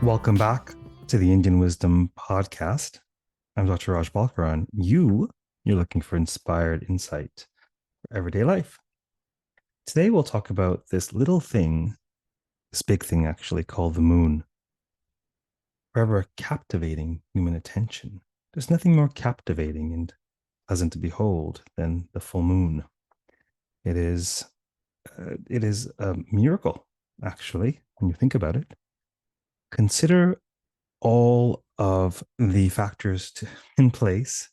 Welcome back to the Indian Wisdom Podcast. I'm Dr. Raj Balkaran. You're looking for inspired insight for everyday life. Today, we'll talk about this little thing, this big thing actually, called the moon. Forever captivating human attention. There's nothing more captivating and pleasant to behold than the full moon. It is a miracle, actually, when you think about it. Consider all of the factors in place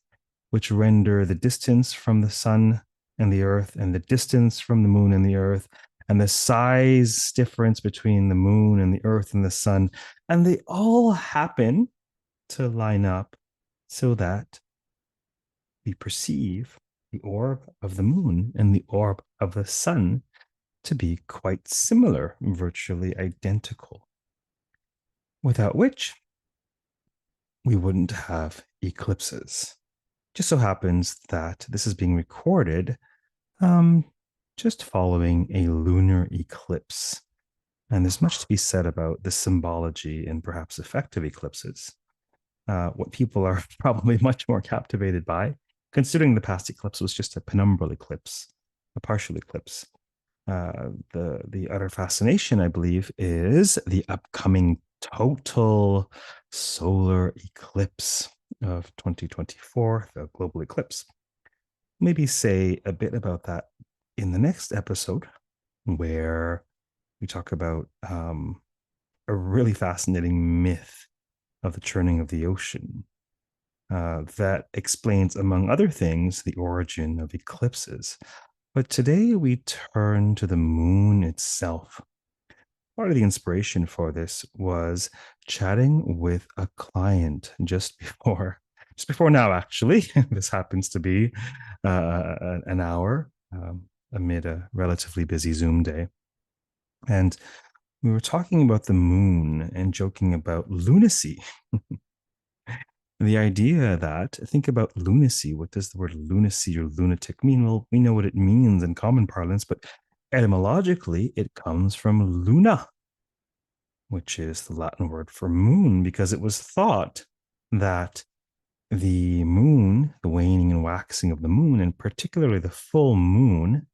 which render the distance from the sun and the earth and the distance from the moon and the earth and the size difference between the moon and the earth and the sun. And they all happen to line up so that we perceive the orb of the moon and the orb of the sun to be quite similar, virtually identical. Without which, we wouldn't have eclipses. Just so happens that this is being recorded just following a lunar eclipse. And there's much to be said about the symbology and perhaps effect of eclipses. What people are probably much more captivated by, considering the past eclipse was just a penumbral eclipse, a partial eclipse. The utter fascination, I believe, is the upcoming total solar eclipse of 2024, the global eclipse. Maybe say a bit about that in the next episode, where we talk about a really fascinating myth of the churning of the ocean that explains, among other things, the origin of eclipses. But today we turn to the moon itself. Part of the inspiration for this was chatting with a client just before now, actually. This happens to be an hour amid a relatively busy Zoom day. And we were talking about the moon and joking about lunacy. The idea that, think about lunacy. What does the word lunacy or lunatic mean? Well, we know what it means in common parlance, but etymologically, it comes from luna, which is the Latin word for moon, because it was thought that the moon, the waning and waxing of the moon, and particularly the full moon,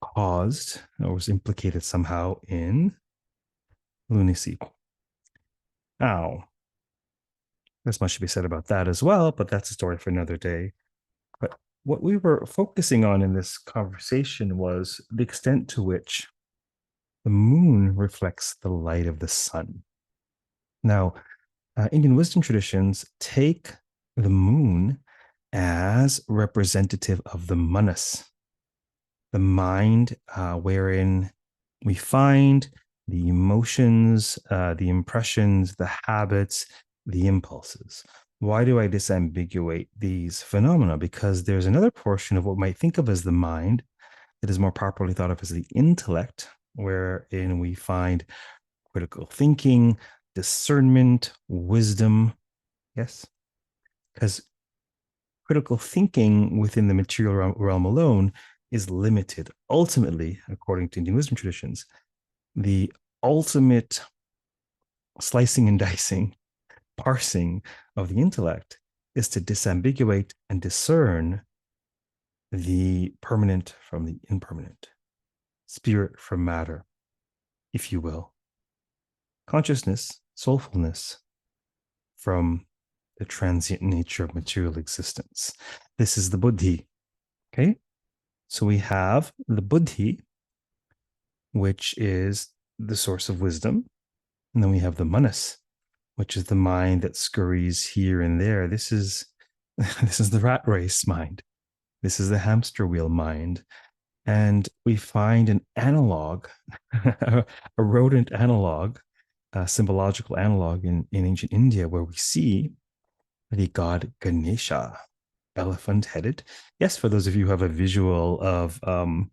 caused or was implicated somehow in lunacy. Now, there's much to be said about that as well, but that's a story for another day. But what we were focusing on in this conversation was the extent to which the moon reflects the light of the sun. Now, Indian wisdom traditions take the moon as representative of the manas, the mind wherein we find the emotions, the impressions, the habits, the impulses. Why do I disambiguate these phenomena? Because there's another portion of what we might think of as the mind that is more properly thought of as the intellect, wherein we find critical thinking, discernment, wisdom. Yes, because critical thinking within the material realm alone is limited. Ultimately, according to Indian wisdom traditions, the ultimate slicing and dicing, parsing of the intellect is to disambiguate and discern the permanent from the impermanent, spirit from matter, if you will, consciousness, soulfulness from the transient nature of material existence. This is the buddhi. Okay, so we have the buddhi, which is the source of wisdom, and then we have the manas, which is the mind that scurries here and there. This is the rat race mind. This is the hamster wheel mind. And we find an analog, a rodent analog, a symbological analog in ancient India, where we see the god Ganesha, elephant-headed. Yes, for those of you who have a visual of the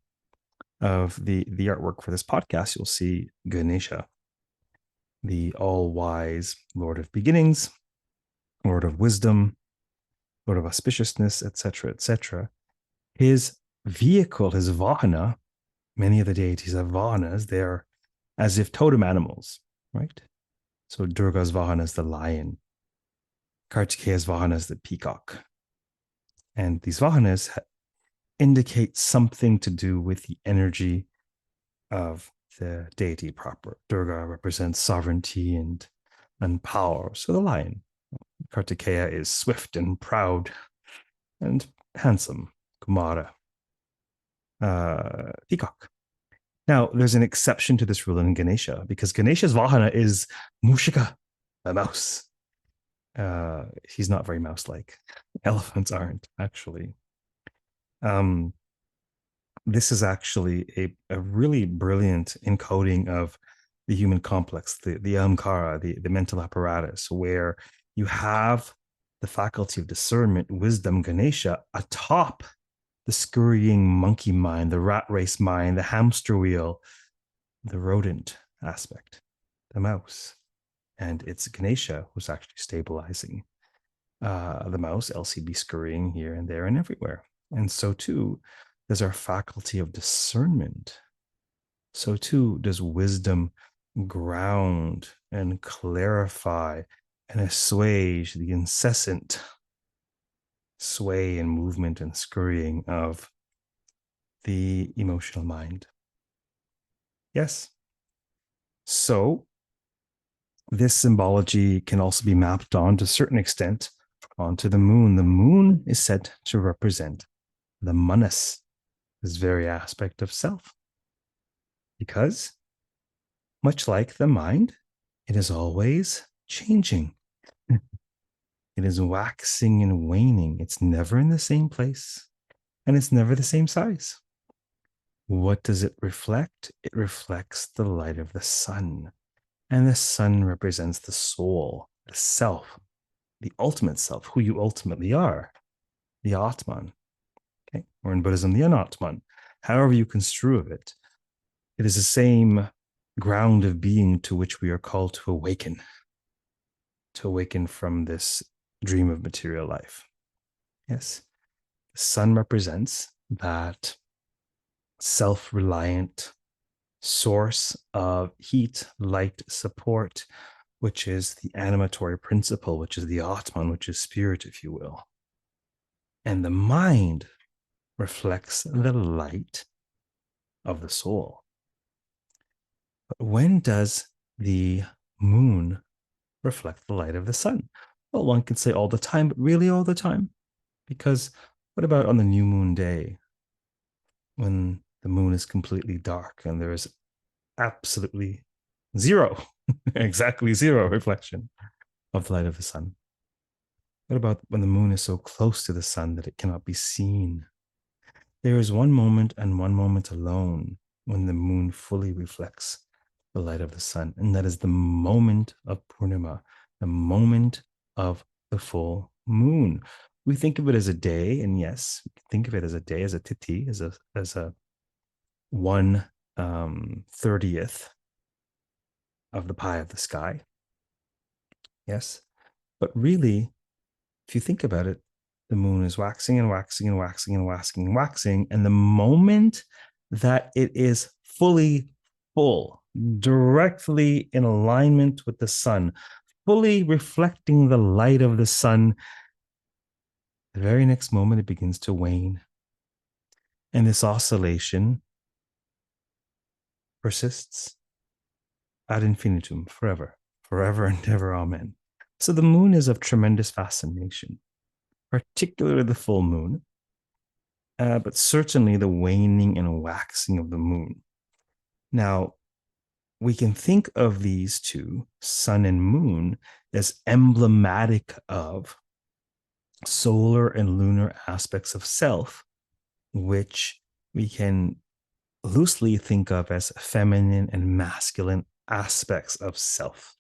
artwork for this podcast, you'll see Ganesha, the all-wise Lord of beginnings, Lord of wisdom, Lord of auspiciousness, etc., etc. His vehicle, his vahana, many of the deities have vahanas. They are as if totem animals. right? So Durga's Vahana is the lion, Kartikeya's Vahana is the peacock. And these Vahanas indicate something to do with the energy of the deity proper. Durga represents sovereignty and power. So the lion. Kartikeya is swift and proud and handsome. Kumara. Peacock. Now, there's an exception to this rule in Ganesha, because Ganesha's Vahana is Mushika, a mouse. He's not very mouse-like. Elephants aren't, actually. This is actually a really brilliant encoding of the human complex, the ahamkara, the mental apparatus, where you have the faculty of discernment, wisdom, Ganesha, atop the scurrying monkey mind, the rat race mind, the hamster wheel, the rodent aspect, the mouse. And it's Ganesha who's actually stabilizing the mouse, LCB scurrying here and there and everywhere. And so too does our faculty of discernment. So too does wisdom ground and clarify and assuage the incessant sway and movement and scurrying of the emotional mind. Yes. So this symbology can also be mapped on to a certain extent onto the moon. The moon is said to represent the manas, this very aspect of self. Because, much like the mind, it is always changing. It is waxing and waning. It's never in the same place, and it's never the same size. What does it reflect? It reflects the light of the sun. And the sun represents the soul, the self, the ultimate self, who you ultimately are, the Atman. Okay? Or in Buddhism, the Anatman. However you construe of it, it is the same ground of being to which we are called to awaken from this dream of material life. Yes, the sun represents that self-reliant source of heat, light, support, which is the animatory principle, which is the Atman, which is spirit, if you will. And the mind reflects the light of the soul. But when does the moon reflect the light of the sun? Well, one can say all the time, but really all the time? Because what about on the new moon day when the moon is completely dark and there is absolutely zero, exactly zero reflection of the light of the sun? What about when the moon is so close to the sun that it cannot be seen? There is one moment and one moment alone when the moon fully reflects the light of the sun, and that is the moment of Purnima, the moment of the full moon. We think of it as a day, and yes, we think of it as a day, as a tithi, as a 1/30th of the pie of the sky. Yes, but really, if you think about it, the moon is waxing and waxing and waxing and waxing and waxing, and the moment that it is fully full, directly in alignment with the sun, fully reflecting the light of the sun, the very next moment it begins to wane. And this oscillation persists ad infinitum, forever, forever and ever, amen. So the moon is of tremendous fascination, particularly the full moon, but certainly the waning and waxing of the moon. Now, we can think of these two, sun and moon, as emblematic of solar and lunar aspects of self, which we can loosely think of as feminine and masculine aspects of self.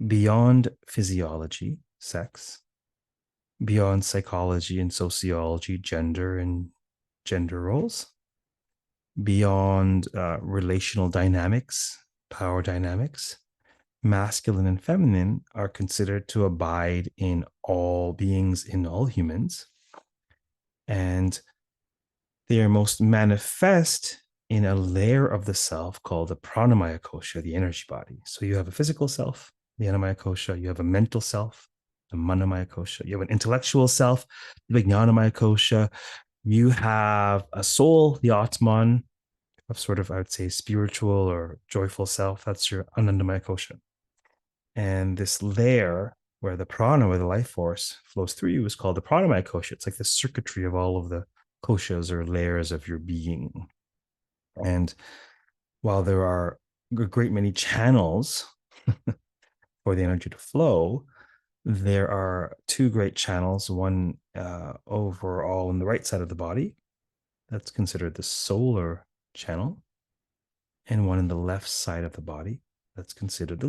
Beyond physiology, sex, beyond psychology and sociology, gender and gender roles, beyond relational dynamics, power dynamics, masculine and feminine are considered to abide in all beings, in all humans. And they are most manifest in a layer of the self called the pranamaya kosha, the energy body. So you have a physical self, the annamaya kosha, you have a mental self, the manamaya kosha, you have an intellectual self, the vijnanamaya kosha, you have a soul, the atman, of sort of, I would say, spiritual or joyful self. That's your anandamaya kosha. And this layer where the prana, where the life force flows through you, is called the pranamaya kosha. It's like the circuitry of all of the koshas or layers of your being. And while there are a great many channels for the energy to flow, there are two great channels, one overall on the right side of the body, that's considered the solar channel, and one in the left side of the body, that's considered the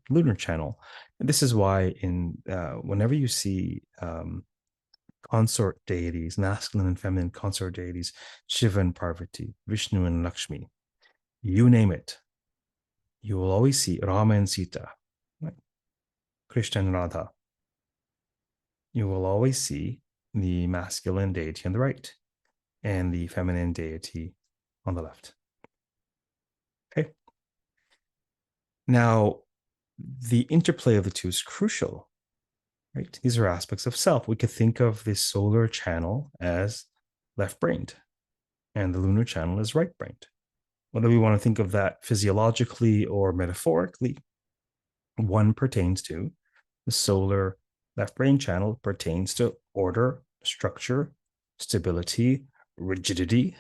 lunar channel. And this is why in whenever you see consort deities, masculine and feminine consort deities, Shiva and Parvati, Vishnu and Lakshmi, you name it, you will always see Rama and Sita, right? Krishna and Radha. You will always see the masculine deity on the right and the feminine deity on the left. Okay. Now, the interplay of the two is crucial, right? These are aspects of self. We could think of the solar channel as left-brained and the lunar channel as right-brained. Whether we want to think of that physiologically or metaphorically, one pertains to the solar left brain channel, pertains to order, structure, stability, rigidity.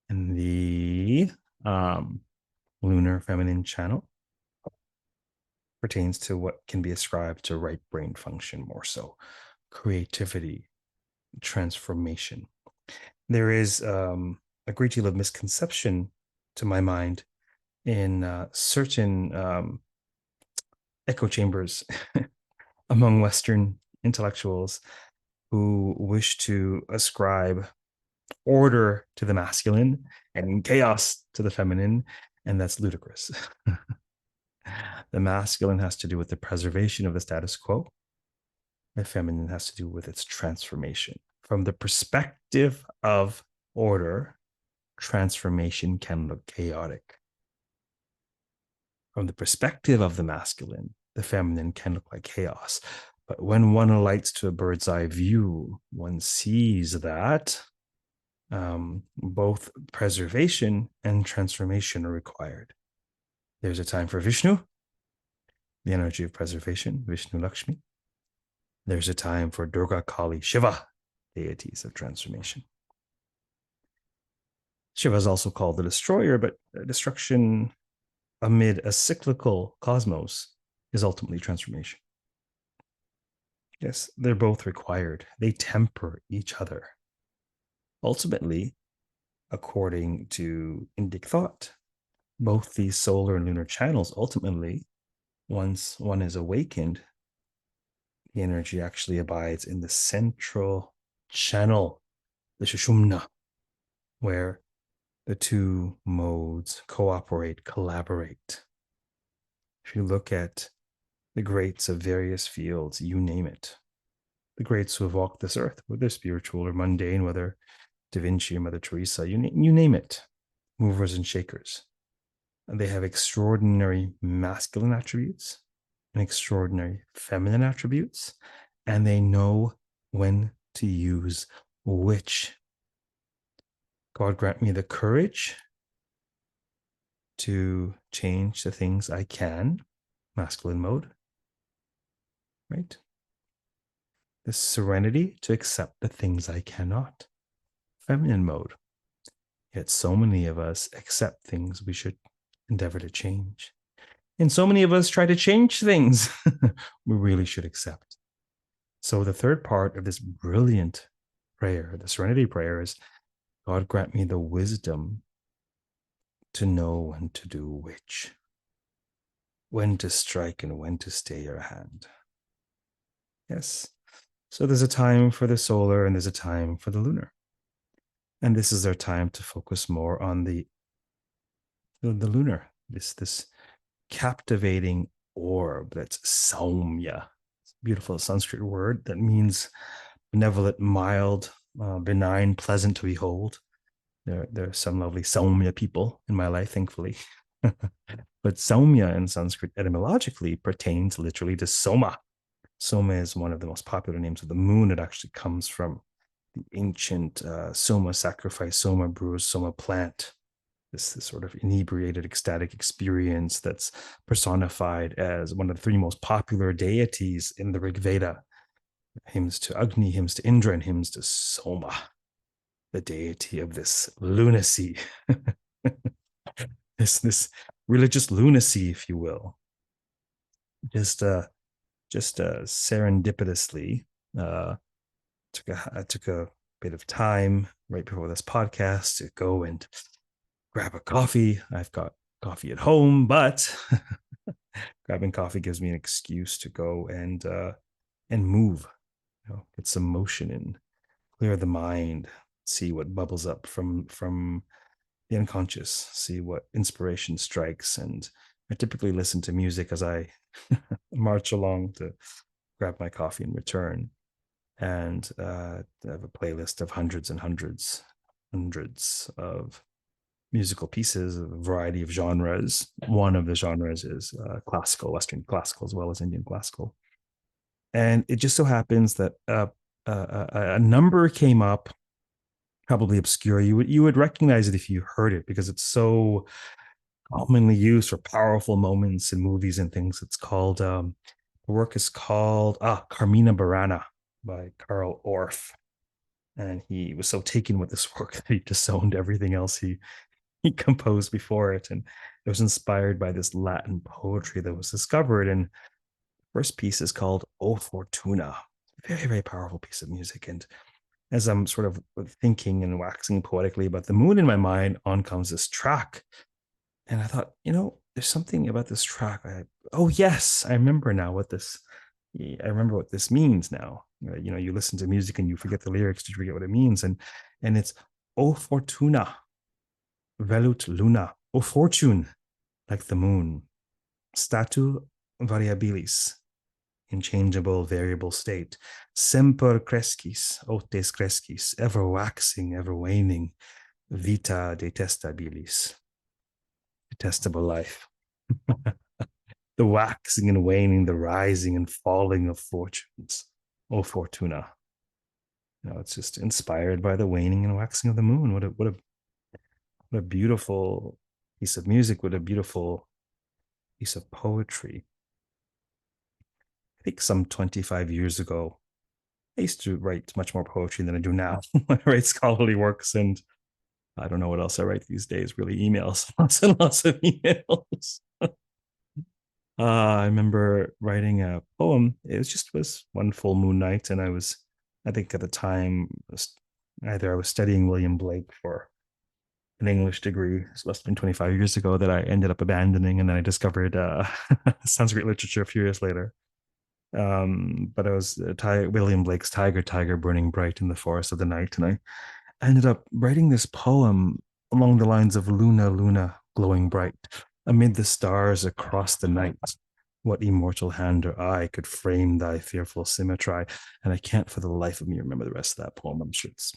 And the lunar feminine channel pertains to what can be ascribed to right brain function more so, creativity, transformation. There is a great deal of misconception, to my mind, in certain echo chambers among Western intellectuals who wish to ascribe order to the masculine and chaos to the feminine, and that's ludicrous. The masculine has to do with the preservation of the status quo. The feminine has to do with its transformation. From the perspective of order, transformation can look chaotic. From the perspective of the masculine, the feminine can look like chaos. But when one alights to a bird's eye view, one sees that both preservation and transformation are required. There's a time for Vishnu, the energy of preservation, Vishnu Lakshmi. There's a time for Durga, Kali, Shiva, deities of transformation. Shiva is also called the destroyer, but destruction amid a cyclical cosmos is ultimately transformation. Yes, they're both required. They temper each other. Ultimately, according to Indic thought, both these solar and lunar channels, ultimately, once one is awakened, the energy actually abides in the central channel, the Shushumna, where the two modes cooperate, collaborate. If you look at the greats of various fields, you name it, the greats who have walked this earth, whether spiritual or mundane, whether Da Vinci or Mother Teresa, you name it, movers and shakers. And they have extraordinary masculine attributes and extraordinary feminine attributes, and they know when to use which. God grant me the courage to change the things I can, masculine mode, right? The serenity to accept the things I cannot, feminine mode. Yet so many of us accept things we should endeavor to change. And so many of us try to change things we really should accept. So the third part of this brilliant prayer, the serenity prayer, is God grant me the wisdom to know when to do which, when to strike and when to stay your hand. Yes. So there's a time for the solar and there's a time for the lunar. And this is our time to focus more on the lunar, this captivating orb that's saumya. It's a beautiful Sanskrit word that means benevolent, mild, benign, pleasant to behold. There are some lovely Saumya people in my life, thankfully. But Saumya in Sanskrit etymologically pertains literally to Soma. Soma is one of the most popular names of the moon. It actually comes from the ancient Soma sacrifice, Soma brews, Soma plant. This sort of inebriated, ecstatic experience that's personified as one of the three most popular deities in the Rig Veda. Hymns to Agni, hymns to Indra, and hymns to Soma, the deity of this lunacy, this religious lunacy, if you will. Just serendipitously, uh, I took a bit of time right before this podcast to go and grab a coffee. I've got coffee at home, but grabbing coffee gives me an excuse to go and move, get some motion in, clear the mind, see what bubbles up from the unconscious, see what inspiration strikes. And I typically listen to music as I march along to grab my coffee and return. And I have a playlist of hundreds and hundreds of musical pieces, a variety of genres. One of the genres is classical, Western classical, as well as Indian classical. And it just so happens that a number came up, probably obscure. You would recognize it if you heard it because it's so commonly used for powerful moments in movies and things. It's called the work is called Carmina Burana by Carl Orff. And he was so taken with this work that he disowned everything else he composed before it. And it was inspired by this Latin poetry that was discovered. And the first piece is called O Fortuna. Very, very powerful piece of music. And as I'm sort of thinking and waxing poetically about the moon in my mind, on comes this track. And I thought, there's something about this track. Oh, yes, I remember now what this. I remember what this means now. You listen to music and you forget the lyrics, you forget what it means, and it's O Fortuna, velut luna, O fortune, like the moon, statu variabilis, inchangeable, variable state, semper crescis, otes crescis, ever waxing, ever waning, vita detestabilis, detestable life. The waxing and waning, the rising and falling of fortunes. O Fortuna. It's just inspired by the waning and waxing of the moon. What a beautiful piece of music. What a beautiful piece of poetry. I think some 25 years ago, I used to write much more poetry than I do now. I write scholarly works, and I don't know what else I write these days. Really, emails, lots and lots of emails. I remember writing a poem. Was one full moon night, and I think at the time, either I was studying William Blake for an English degree. It's less than 25 years ago that I ended up abandoning, and then I discovered Sanskrit literature a few years later. But I was William Blake's Tiger, Tiger, burning bright in the forest of the night, and I ended up writing this poem along the lines of Luna, Luna, glowing bright, amid the stars across the night. What immortal hand or eye could frame thy fearful symmetry? And I can't for the life of me remember the rest of that poem. I'm sure it's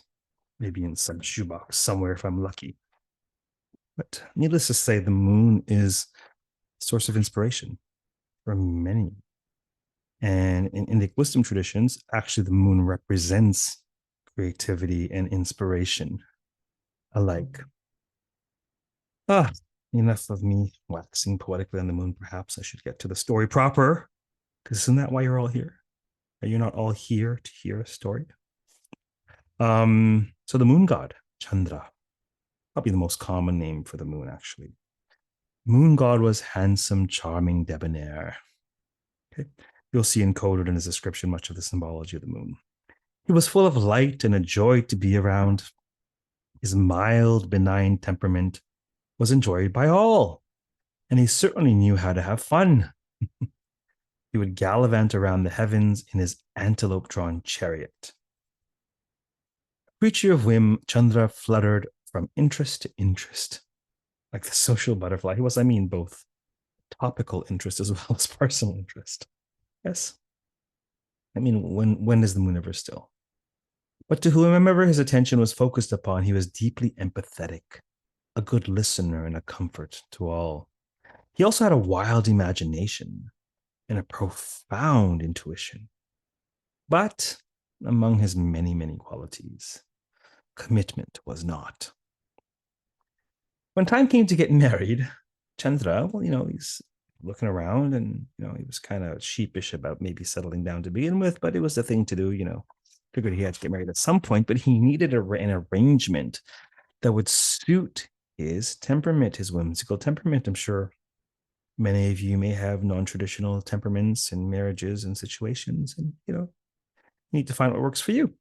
maybe in some shoebox somewhere if I'm lucky. But needless to say, the moon is a source of inspiration for many. And in Indic wisdom traditions, actually, the moon represents creativity and inspiration alike. Enough of me waxing poetically on the moon. Perhaps I should get to the story proper, because isn't that why you're all here? Are you not all here to hear a story? So the moon god, Candra, probably the most common name for the moon, actually. Moon god was handsome, charming, debonair. Okay. You'll see encoded in his description much of the symbology of the moon. He was full of light and a joy to be around. His mild, benign temperament was enjoyed by all, and he certainly knew how to have fun. He would gallivant around the heavens in his antelope-drawn chariot. Creature of whim, Chandra fluttered from interest to interest, like the social butterfly. He was, both topical interest as well as personal interest. Yes. When is the moon ever still? But to whomever his attention was focused upon, he was deeply empathetic, a good listener, and a comfort to all. He also had a wild imagination and a profound intuition. But among his many, many qualities, commitment was not. When time came to get married, Chandra, well, he's looking around and, he was kind of sheepish about maybe settling down to begin with, but it was the thing to do, figured he had to get married at some point, but he needed an arrangement that would suit his temperament, his whimsical temperament. I'm sure many of you may have non-traditional temperaments in marriages and situations, and, you need to find what works for you.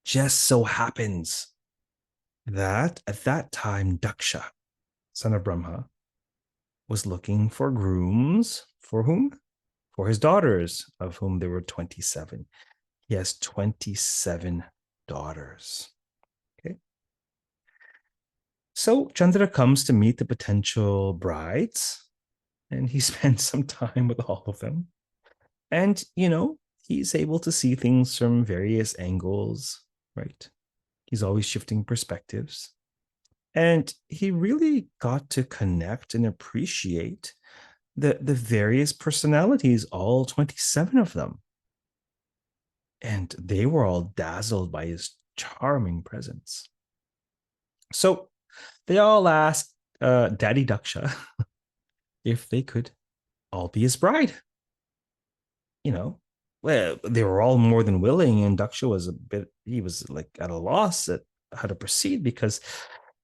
Just so happens that at that time, Daksha, son of Brahma, was looking for grooms for whom? For his daughters, of whom there were 27. He has 27 daughters. Okay. So Chandra comes to meet the potential brides, and he spends some time with all of them. And, he's able to see things from various angles, right? He's always shifting perspectives. And he really got to connect and appreciate the various personalities, all 27 of them. And they were all dazzled by his charming presence. So they all asked Daddy Daksha if they could all be his bride. Well, they were all more than willing, and Daksha he was like at a loss at how to proceed because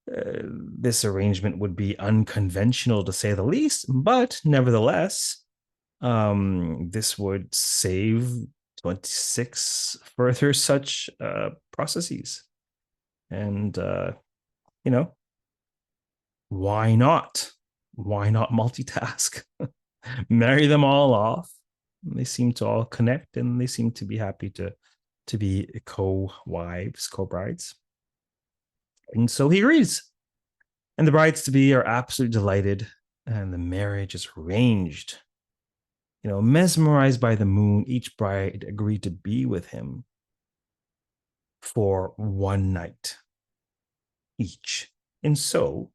this arrangement would be unconventional to say the least, but nevertheless, this would save 26 further such processes. And, why not? Why not multitask? Marry them all off. They seem to all connect, and they seem to be happy to be co-wives, co-brides. And so he agrees. And the brides to be are absolutely delighted, and the marriage is arranged. Mesmerized by the moon, each bride agreed to be with him for one night each. And so,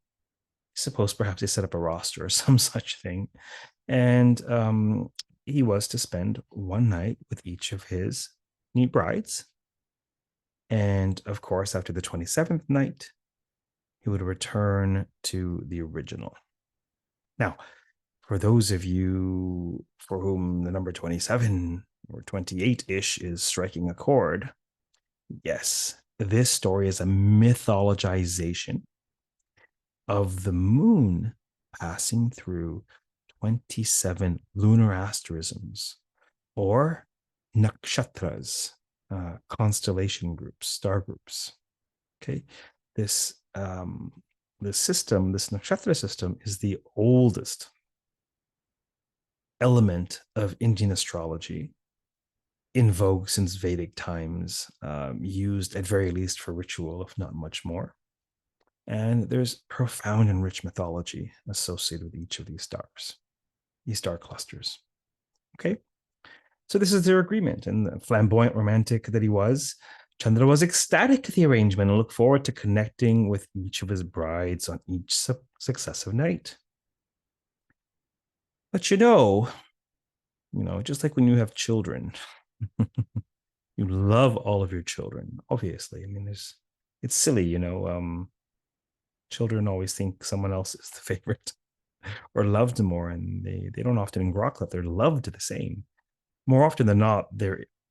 I suppose perhaps they set up a roster or some such thing. And he was to spend one night with each of his new brides. And of course, after the 27th night, he would return to the original. Now, for those of you for whom the number 27 or 28-ish is striking a chord, yes, this story is a mythologization of the moon passing through 27 lunar asterisms or nakshatras, constellation groups, star groups. Okay, this system, this nakshatra system, is the oldest element of Indian astrology, in vogue since Vedic times, used at very least for ritual, if not much more. And there's profound and rich mythology associated with each of these stars, these star clusters. Okay, so this is their agreement, and the flamboyant romantic that he was, Chandra was ecstatic at the arrangement and looked forward to connecting with each of his brides on each successive night. But just like when you have children, you love all of your children, obviously. I mean, it's silly, children always think someone else is the favorite or loved more, and they don't often grok that they're loved the same. More often than not,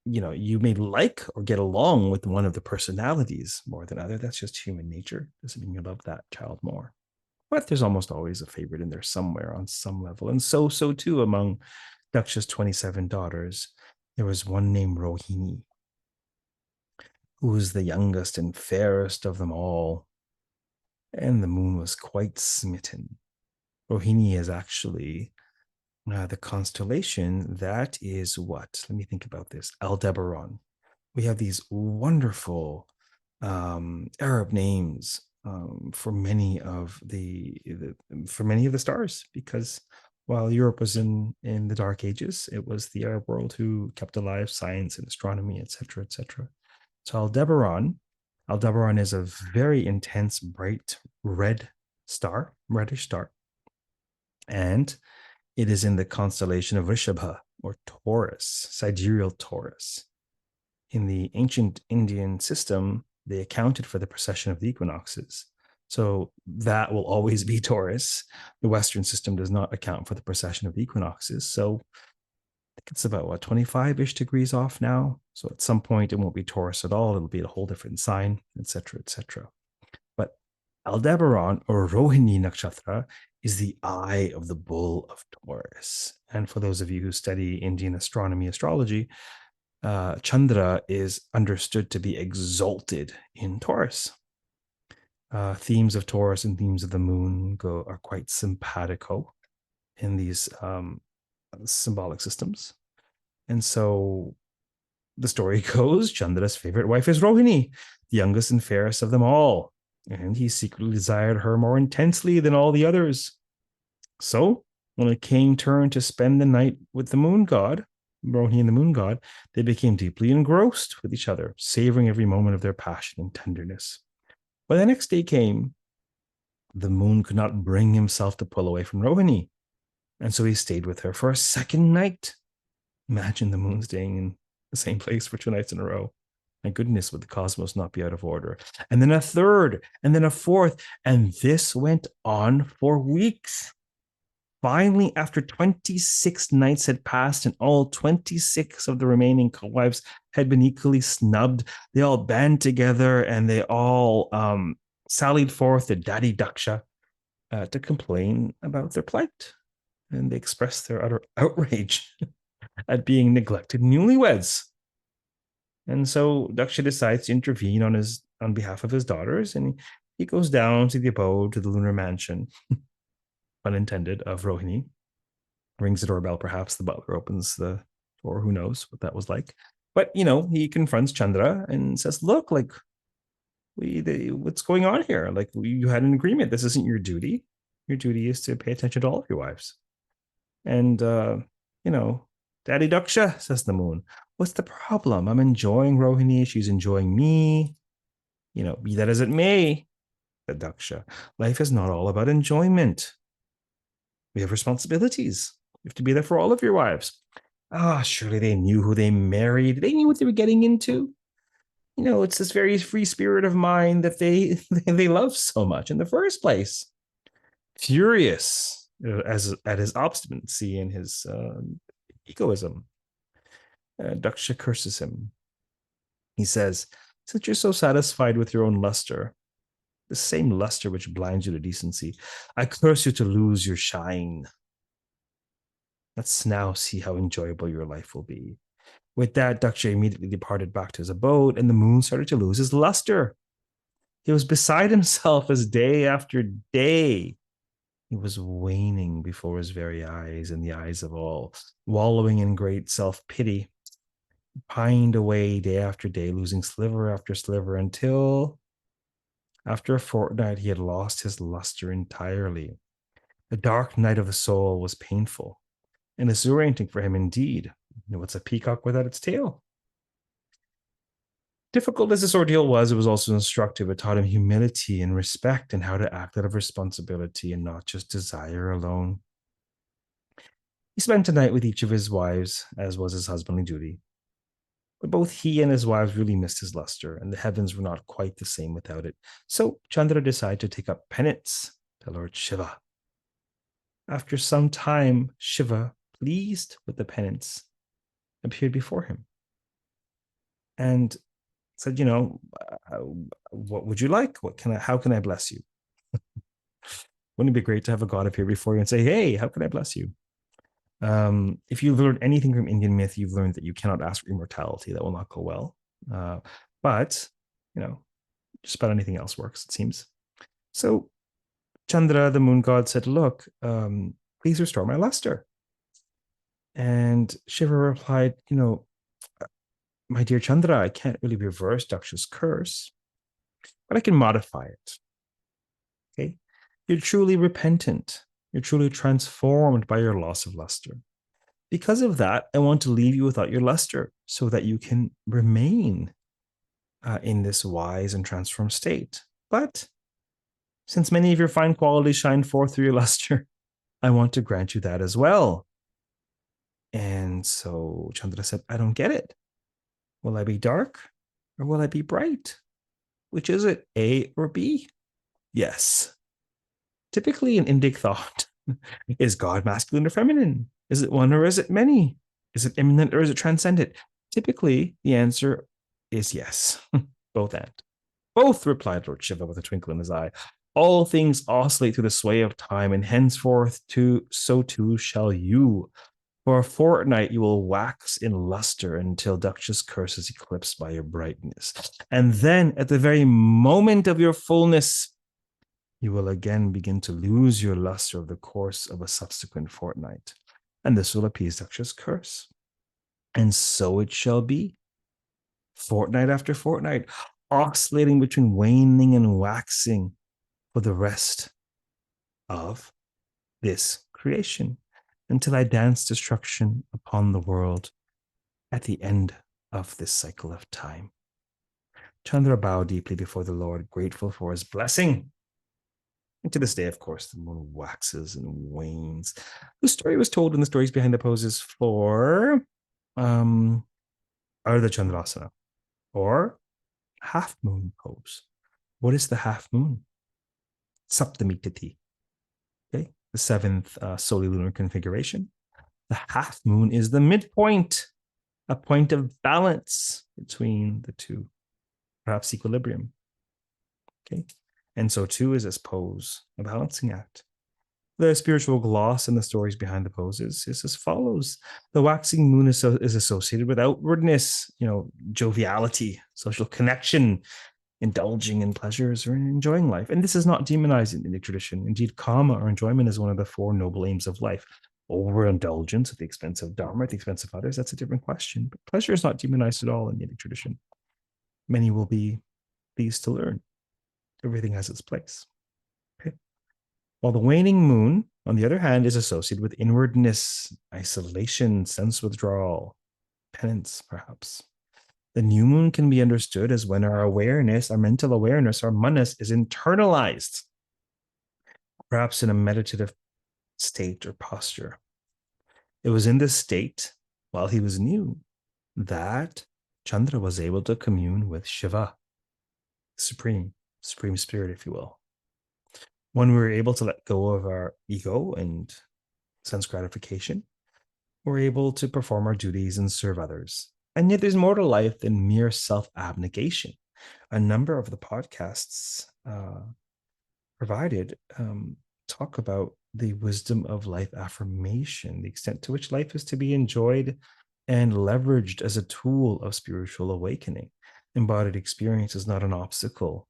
you may like or get along with one of the personalities more than other. That's just human nature. Doesn't mean you love that child more. But there's almost always a favorite in there somewhere on some level. And so too among Daksha's 27 daughters, there was one named Rohini, who was the youngest and fairest of them all. And the moon was quite smitten. Rohini is actually the constellation that is what? Let me think about this. Aldebaran. We have these wonderful Arab names for many of the stars, because while Europe was in the Dark Ages, it was the Arab world who kept alive science and astronomy, etc., etc. So Aldebaran is a very intense, bright red star, reddish star, and it is in the constellation of Rishabha or Taurus, sidereal Taurus. In the ancient Indian system, they accounted for the precession of the equinoxes. So that will always be Taurus. The Western system does not account for the precession of the equinoxes. So I think it's about 25-ish degrees off now. So at some point it won't be Taurus at all. It'll be a whole different sign, etc., etc. But Aldebaran or Rohini Nakshatra is the eye of the bull of Taurus. And for those of you who study Indian astronomy, astrology, Chandra is understood to be exalted in Taurus. Themes of Taurus and themes of the moon are quite simpatico in these symbolic systems. And so the story goes, Chandra's favorite wife is Rohini, the youngest and fairest of them all. And he secretly desired her more intensely than all the others. So when it came turn to spend the night with the moon god, Rohini and the moon god, they became deeply engrossed with each other, savoring every moment of their passion and tenderness. When the next day came, the moon could not bring himself to pull away from Rohini, and so he stayed with her for a second night. Imagine the moon staying in the same place for 2 nights in a row. My goodness, would the cosmos not be out of order? And then a third, and then a fourth, and this went on for weeks. Finally, after 26 nights had passed and all 26 of the remaining co-wives had been equally snubbed, they all band together and they all sallied forth to Daddy Daksha to complain about their plight. And they expressed their utter outrage at being neglected newlyweds. And so Daksha decides to intervene on behalf of his daughters, and he goes down to the abode, to the lunar mansion, unintended, of Rohini. Rings the doorbell, perhaps the butler opens the door, who knows what that was like. But, he confronts Chandra and says, look, like, what's going on here? Like, you had an agreement. This isn't your duty. Your duty is to pay attention to all of your wives. And, Daddy Daksha, says the moon, what's the problem? I'm enjoying Rohini. She's enjoying me. Be that as it may, said Daksha, life is not all about enjoyment. We have responsibilities. You have to be there for all of your wives. Surely they knew who they married. They knew what they were getting into. It's this very free spirit of mind that they love so much in the first place. Furious at his obstinacy and his egoism, Daksha curses him. He says, since you're so satisfied with your own luster, the same luster which blinds you to decency, I curse you to lose your shine. Let's now see how enjoyable your life will be. With that, Daksha immediately departed back to his abode, and the moon started to lose his luster. He was beside himself as day after day he was waning before his very eyes and the eyes of all, wallowing in great self-pity, pined away day after day, losing sliver after sliver, until after a fortnight he had lost his luster entirely. The dark night of the soul was painful and disorienting for him indeed. What's a peacock without its tail? Difficult as this ordeal was, it was also instructive. It taught him humility and respect and how to act out of responsibility and not just desire alone. He spent a night with each of his wives, as was his husbandly duty. But both he and his wives really missed his luster, and the heavens were not quite the same without it. So Chandra decided to take up penance to Lord Shiva. After some time, Shiva, pleased with the penance, appeared before him and said, what would you like? How can I bless you? Wouldn't it be great to have a god appear before you and say, hey, how can I bless you? If you've learned anything from Indian myth, you've learned that you cannot ask for immortality. That will not go well. But just about anything else works, it seems. So Chandra, the moon god, said, look, please restore my luster. And Shiva replied, my dear Chandra, I can't really reverse Daksha's curse, but I can modify it. Okay? You're truly repentant. You're truly transformed by your loss of luster. Because of that, I want to leave you without your luster so that you can remain in this wise and transformed state. But since many of your fine qualities shine forth through your luster, I want to grant you that as well. And so Chandra said, I don't get it. Will I be dark or will I be bright? Which is it, A or B? Yes. Typically in Indic thought, is God masculine or feminine? Is it one or is it many? Is it immanent or is it transcendent? Typically, the answer is yes. Both and. Both, replied Lord Shiva with a twinkle in his eye. All things oscillate through the sway of time, and henceforth so too shall you. For a fortnight you will wax in luster until Duchess curse is eclipsed by your brightness. And then, at the very moment of your fullness, you will again begin to lose your luster over the course of a subsequent fortnight. And this will appease Duchess curse. And so it shall be. Fortnight after fortnight, oscillating between waning and waxing for the rest of this creation, until I dance destruction upon the world at the end of this cycle of time. Chandra bowed deeply before the Lord, grateful for his blessing. And to this day, of course, the moon waxes and wanes. The story was told in the stories behind the poses for ardhacandrāsana, or half moon pose. What is the half moon? Saptami Tithi. Okay, the seventh lunar configuration. The half moon is the midpoint, a point of balance between the two, perhaps equilibrium. Okay, and so too is this pose a balancing act. The spiritual gloss in the stories behind the poses is as follows. The waxing moon is associated with outwardness, joviality, social connection, indulging in pleasures or enjoying life. And this is not demonized in the tradition. Indeed, kama or enjoyment is one of the four noble aims of life. Overindulgence at the expense of dharma, at the expense of others, that's a different question. But pleasure is not demonized at all in the Indic tradition. Many will be pleased to learn. Everything has its place. Okay. While the waning moon, on the other hand, is associated with inwardness, isolation, sense withdrawal, penance, perhaps. The new moon can be understood as when our awareness, our mental awareness, our manas is internalized, perhaps in a meditative state or posture. It was in this state, while he was new, that Chandra was able to commune with Shiva, supreme spirit, if you will. When we were able to let go of our ego and sense gratification, we're able to perform our duties and serve others. And yet there's more to life than mere self-abnegation. A number of the podcasts provided talk about the wisdom of life affirmation, the extent to which life is to be enjoyed and leveraged as a tool of spiritual awakening. Embodied experience is not an obstacle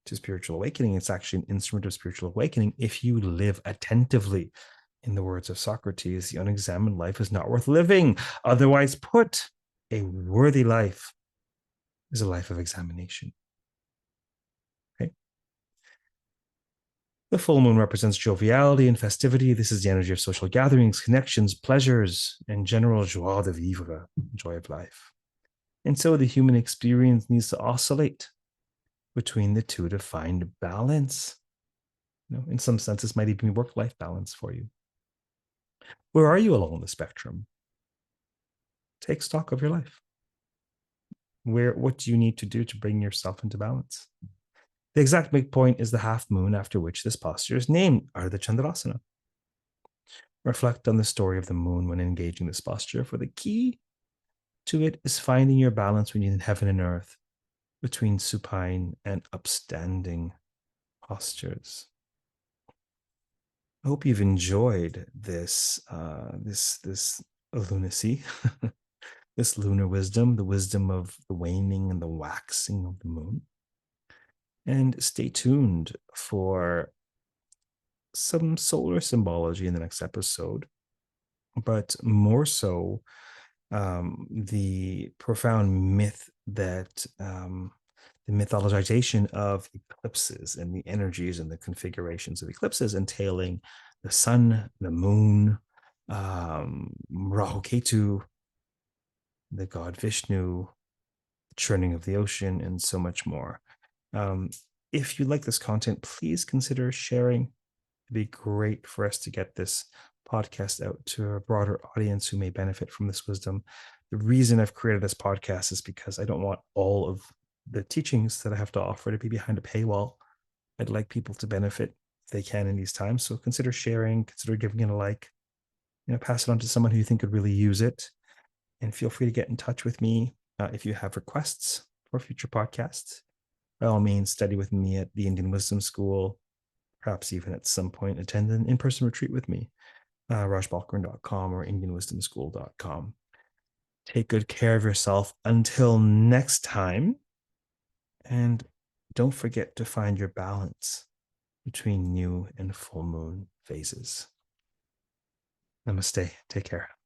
to spiritual awakening. It's actually an instrument of spiritual awakening if you live attentively. In the words of Socrates, the unexamined life is not worth living. Otherwise put, a worthy life is a life of examination. Okay. The full moon represents joviality and festivity. This is the energy of social gatherings, connections, pleasures, and general joie de vivre, joy of life. And so the human experience needs to oscillate between the two to find balance. In some sense, this might even be work-life balance for you. Where are you along the spectrum? Take stock of your life. What do you need to do to bring yourself into balance? The exact midpoint is the half moon, after which this posture is named ardhacandrāsana. Reflect on the story of the moon when engaging this posture, for the key to it is finding your balance between heaven and earth, between supine and upstanding postures. I hope you've enjoyed this lunacy, this lunar wisdom, the wisdom of the waning and the waxing of the moon. And stay tuned for some solar symbology in the next episode, but more so the profound myth that the mythologization of eclipses and the energies and the configurations of eclipses entailing the sun, the moon, Rahu Ketu, the god Vishnu, churning of the ocean, and so much more. If you like this content, please consider sharing. It'd be great for us to get this podcast out to a broader audience who may benefit from this wisdom. The reason I've created this podcast is because I don't want all of the teachings that I have to offer to be behind a paywall. I'd like people to benefit if they can in these times. So consider sharing, consider giving it a like, pass it on to someone who you think could really use it. And feel free to get in touch with me if you have requests for future podcasts. By all means, study with me at the Indian Wisdom School, perhaps even at some point attend an in-person retreat with me, rajbalkaran.com or indianwisdomschool.com. Take good care of yourself until next time. And don't forget to find your balance between new and full moon phases. Namaste. Take care.